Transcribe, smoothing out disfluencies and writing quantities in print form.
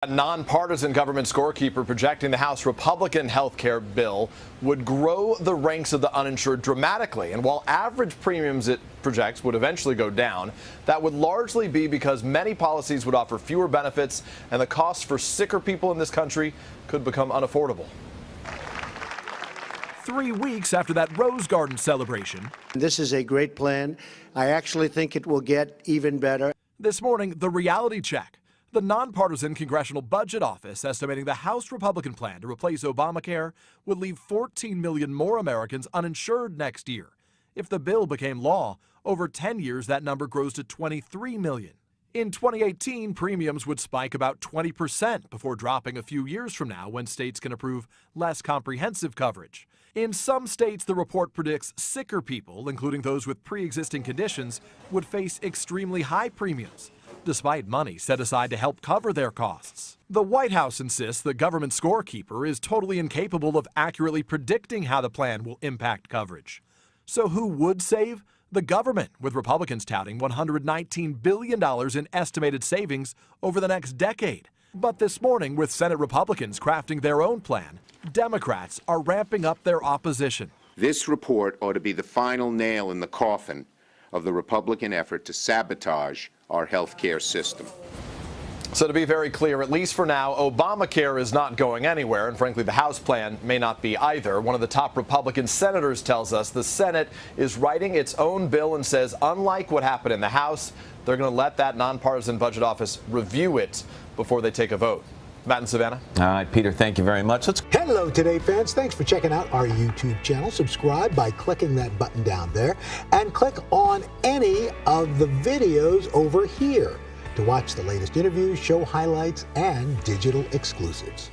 A nonpartisan government scorekeeper projecting the House Republican health care bill would grow the ranks of the uninsured dramatically. And while average premiums, it projects, would eventually go down, that would largely be because many policies would offer fewer benefits and the costs for sicker people in this country could become unaffordable. 3 weeks after that Rose Garden celebration. This is a great plan. I actually think it will get even better. This morning, the reality check. The nonpartisan Congressional Budget Office estimating the House Republican plan to replace Obamacare would leave 14 million more Americans uninsured next year. If the bill became law, over 10 years that number grows to 23 million. In 2018, premiums would spike about 20% before dropping a few years from now when states can approve less comprehensive coverage. In some states, the report predicts sicker people, including those with pre-existing conditions, would face extremely high premiums, despite money set aside to help cover their costs. The White House insists the government scorekeeper is totally incapable of accurately predicting how the plan will impact coverage. So who would save? The government, with Republicans touting $119 billion in estimated savings over the next decade. But this morning, with Senate Republicans crafting their own plan, Democrats are ramping up their opposition. This report ought to be the final nail in the coffin of the Republican effort to sabotage our health care system. So to be very clear, at least for now, Obamacare is not going anywhere, and frankly, the House plan may not be either. One of the top Republican senators tells us the Senate is writing its own bill and says, unlike what happened in the House, they're going to let that nonpartisan budget office review it before they take a vote. Matt and Savannah. All right, Peter, thank you very much. Hello, Today fans. Thanks for checking out our YouTube channel. Subscribe by clicking that button down there and click on any of the videos over here to watch the latest interviews, show highlights, and digital exclusives.